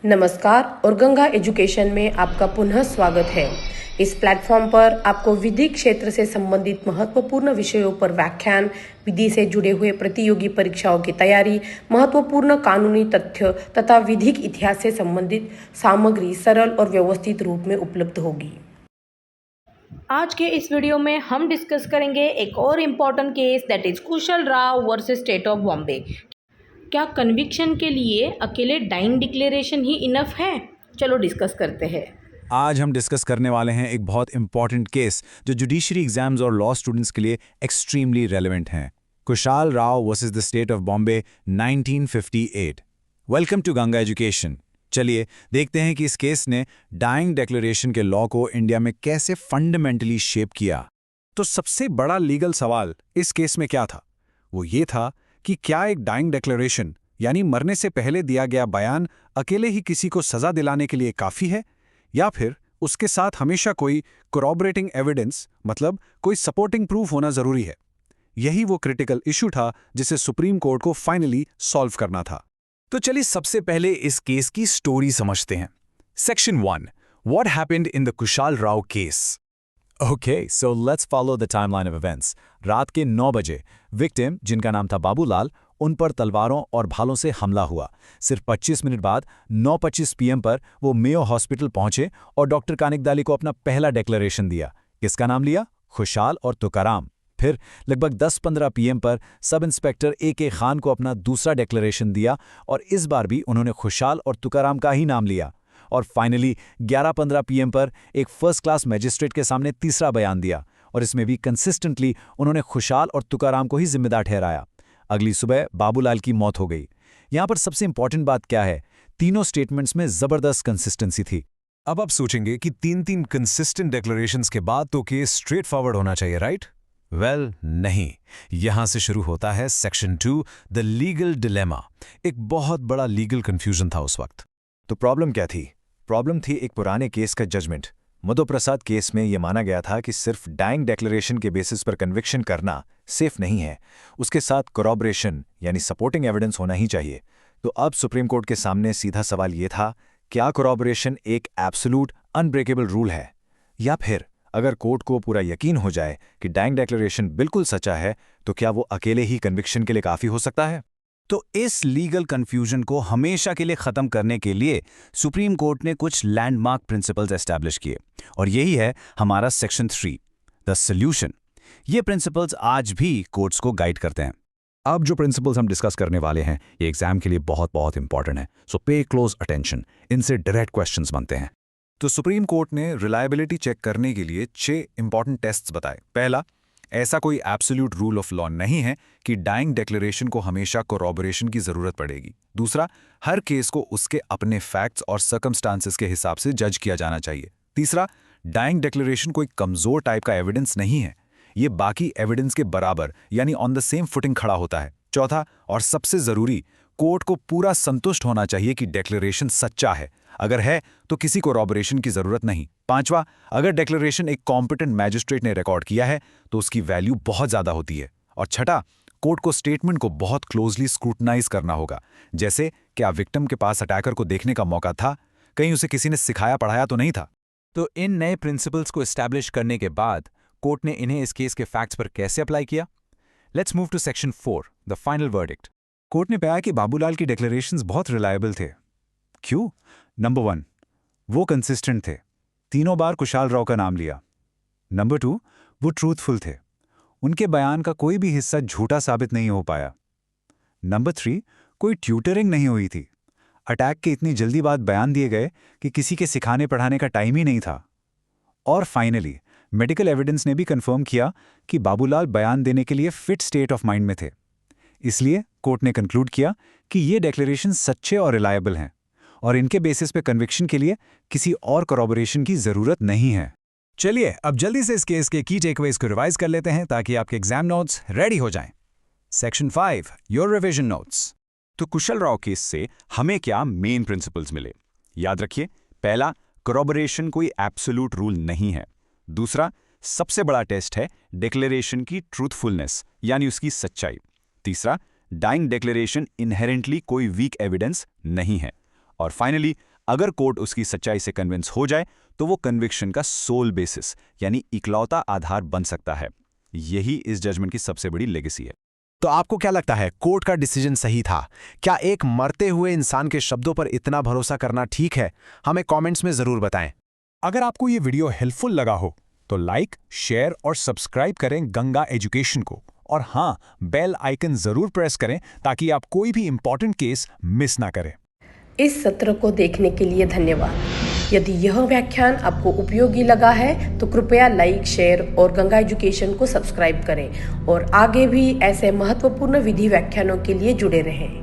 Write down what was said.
नमस्कार और गंगा एजुकेशन में आपका पुनः स्वागत है। इस प्लेटफॉर्म पर आपको विधिक क्षेत्र से संबंधित महत्वपूर्ण विषयों पर व्याख्यान, विधि से जुड़े हुए प्रतियोगी परीक्षाओं की तैयारी, महत्वपूर्ण कानूनी तथ्य तथा विधिक इतिहास से संबंधित सामग्री सरल और व्यवस्थित रूप में उपलब्ध होगी। आज के इस वीडियो में हम डिस्कस करेंगे एक और important case, that is Kusal Rao versus state of Bombay. क्या कन्विक्शन के लिए अकेले डाइंग डिक्लेरेशन ही इनफ है? चलो डिस्कस करते हैं। आज हम डिस्कस करने वाले हैं एक बहुत इंपॉर्टेंट केस जो जुडिशरी एग्जाम्स और लॉ स्टूडेंट्स के लिए एक्सट्रीमली रेलेवेंट हैं। Kushal Rao versus the state of Bombay 1958। Welcome to Ganga education. चलिए देखते हैं कि इस केस ने डाइंग डिक्लेरेशन के लॉ को इंडिया में कैसे फंडामेंटली शेप किया। तो सबसे बड़ा लीगल सवाल इस केस में क्या था? वो ये था कि क्या एक डाइंग डिक्लेरेशन यानी मरने से पहले दिया गया बयान अकेले ही किसी को सजा दिलाने के लिए काफ़ी है, या फिर उसके साथ हमेशा कोई कोरॉबरेटिंग एविडेंस मतलब कोई सपोर्टिंग प्रूफ होना ज़रूरी है। यही वो क्रिटिकल इशू था जिसे सुप्रीम कोर्ट को फाइनली सॉल्व करना था। तो चलिए सबसे पहले इस केस की स्टोरी समझते हैं। Section 1, what happened in the Kushal Rao case. Okay, so let's follow the timeline of events. रात के 9 बजे विक्टिम, जिनका नाम था बाबूलाल, उन पर तलवारों और भालों से हमला हुआ। सिर्फ 25 मिनट बाद 9:25 PM पर वो मेयो हॉस्पिटल पहुंचे और डॉक्टर कानिकदाली को अपना पहला डिक्लेरेशन दिया। किसका नाम लिया? खुशाल और तुकाराम। फिर लगभग 10-15 PM पर सब इंस्पेक्टर AK खान को अपना दूसरा डिक्लेरेशन दिया और इस बार भी उन्होंने खुशाल और तुकाराम का ही नाम लिया। और फाइनली 11-15 PM पर एक फर्स्ट क्लास मैजिस्ट्रेट के सामने तीसरा बयान दिया और इसमें भी कंसिस्टेंटली उन्होंने खुशाल और तुकाराम को ही जिम्मेदार ठहराया। अगली सुबह बाबूलाल की मौत हो गई। यहां पर सबसे इंपॉर्टेंट बात क्या है? तीनों स्टेटमेंट्स में जबरदस्त कंसिस्टेंसी थी। अब आप सोचेंगे कि तीन कंसिस्टेंट डिक्लेरेशंस के बाद तो केस स्ट्रेट फॉरवर्ड होना चाहिए, राइट? वेल, नहीं। यहां से शुरू होता है सेक्शन 2, द लीगल डिलेमा। एक बहुत बड़ा लीगल कंफ्यूजन था उस वक्त। तो प्रॉब्लम क्या थी? प्रॉब्लम थी एक पुराने केस का जजमेंट। मधु प्रसाद केस में यह माना गया था कि सिर्फ डाइंग डिक्लेरेशन के बेसिस पर कन्विक्शन करना सेफ नहीं है, उसके साथ कोरॉबरेशन यानी सपोर्टिंग एविडेंस होना ही चाहिए। तो अब सुप्रीम कोर्ट के सामने सीधा सवाल यह था, क्या कोरॉबरेशन एक एब्सोल्यूट अनब्रेकेबल रूल है, या फिर अगर कोर्ट को पूरा यकीन हो जाए कि डाइंग डिक्लेरेशन बिल्कुल सच्चा है तो क्या वो अकेले ही कन्विक्शन के लिए काफ़ी हो सकता है? तो इस लीगल कंफ्यूजन को हमेशा के लिए खत्म करने के लिए सुप्रीम कोर्ट ने कुछ लैंडमार्क प्रिंसिपल्स एस्टैब्लिश किए और यही है हमारा सेक्शन 3, द सॉल्यूशन। ये प्रिंसिपल्स आज भी कोर्ट्स को गाइड करते हैं। अब जो प्रिंसिपल्स हम डिस्कस करने वाले हैं ये एग्जाम के लिए बहुत बहुत इंपॉर्टेंट है, सो पे क्लोज अटेंशन। इनसे डायरेक्ट क्वेश्चंस बनते हैं। तो सुप्रीम कोर्ट ने रिलायबिलिटी चेक करने के लिए 6 इंपॉर्टेंट टेस्ट्स बताए। पहला, ऐसा कोई एब्सोल्यूट रूल ऑफ लॉ नहीं है कि डाइंग डिक्लेरेशन को हमेशा कोरॉबरेशन की जरूरत पड़ेगी। दूसरा, हर केस को उसके अपने फैक्ट्स और सर्कमस्टांसेस के हिसाब से जज किया जाना चाहिए। तीसरा, डाइंग डिक्लेरेशन कोई कमजोर टाइप का एविडेंस नहीं है, ये बाकी एविडेंस के बराबर यानी ऑन द सेम फुटिंग खड़ा होता है। चौथा और सबसे जरूरी, कोर्ट को पूरा संतुष्ट होना चाहिए कि डिक्लेरेशन सच्चा है। अगर है तो किसी कोरॉबरेशन की जरूरत नहीं। पांचवा, अगर डिक्लेरेशन एक कॉम्पिटेंट मैजिस्ट्रेट ने रिकॉर्ड किया है तो उसकी वैल्यू बहुत ज्यादा होती है। और छठा, कोर्ट को स्टेटमेंट को बहुत क्लोजली स्क्रूटनाइज करना होगा। जैसे क्या विक्टिम के पास अटैकर को देखने का मौका था, कहीं उसे किसी ने सिखाया पढ़ाया तो नहीं था। तो इन नए प्रिंसिपल्स को एस्टैब्लिश करने के बाद कोर्ट ने इन्हें इस केस के फैक्ट्स पर कैसे अप्लाई किया? Let's move to section 4, the final verdict. Court ने पाया कि बाबूलाल की डिक्लेरेशंस बहुत रिलायबल थे। क्यों? नंबर 1, वो कंसिस्टेंट थे, तीनों बार कुशाल राव का नाम लिया। नंबर 2, वो ट्रूथफुल थे, उनके बयान का कोई भी हिस्सा झूठा साबित नहीं हो पाया। नंबर 3, कोई ट्यूटरिंग नहीं हुई थी, अटैक के इतनी जल्दी बाद बयान दिए गए कि किसी के सिखाने पढ़ाने का टाइम ही नहीं था। और फाइनली मेडिकल एविडेंस ने भी कंफर्म किया कि बाबूलाल बयान देने के लिए फिट स्टेट ऑफ माइंड में थे। इसलिए कोर्ट ने कंक्लूड किया कि ये डिक्लेरेशन सच्चे और रिलायबल हैं और इनके बेसिस पे कन्विक्शन के लिए किसी और कोरॉबरेशन की जरूरत नहीं है। चलिए अब जल्दी से इस केस के की टेकअवेज को रिवाइज कर लेते हैं ताकि आपके एग्जाम नोट्स रेडी हो जाएं। Section 5, your revision notes. तो कुशल राव केस से हमें क्या मेन प्रिंसिपल्स मिले? याद रखिए, पहला, कोरॉबरेशन कोई एब्सोल्यूट रूल नहीं है। दूसरा, सबसे बड़ा टेस्ट है डिक्लेरेशन की ट्रूथफुलनेस यानी उसकी सच्चाई। तीसरा, डाइंग डिक्लेरेशन इनहेरेंटली कोई वीक एविडेंस नहीं है। और फाइनली, अगर कोर्ट उसकी सच्चाई से कन्विंस हो जाए तो वो कन्विक्शन का सोल बेसिस यानी इकलौता आधार बन सकता है। यही इस जजमेंट की सबसे बड़ी लेगेसी है। तो आपको क्या लगता है, कोर्ट का डिसीजन सही था? क्या एक मरते हुए इंसान के शब्दों पर इतना भरोसा करना ठीक है? हमें कमेंट्स में जरूर बताएं। अगर आपको ये वीडियो हेल्पफुल लगा हो तो लाइक, शेयर और सब्सक्राइब करें गंगा एजुकेशन को। और हाँ, बेल आइकन जरूर प्रेस करें ताकि आप कोई भी इंपॉर्टेंट केस मिस ना करें। इस सत्र को देखने के लिए धन्यवाद। यदि यह व्याख्यान आपको उपयोगी लगा है तो कृपया लाइक, शेयर और गंगा एजुकेशन को सब्सक्राइब करें और आगे भी ऐसे महत्वपूर्ण विधि व्याख्यानों के लिए जुड़े रहें।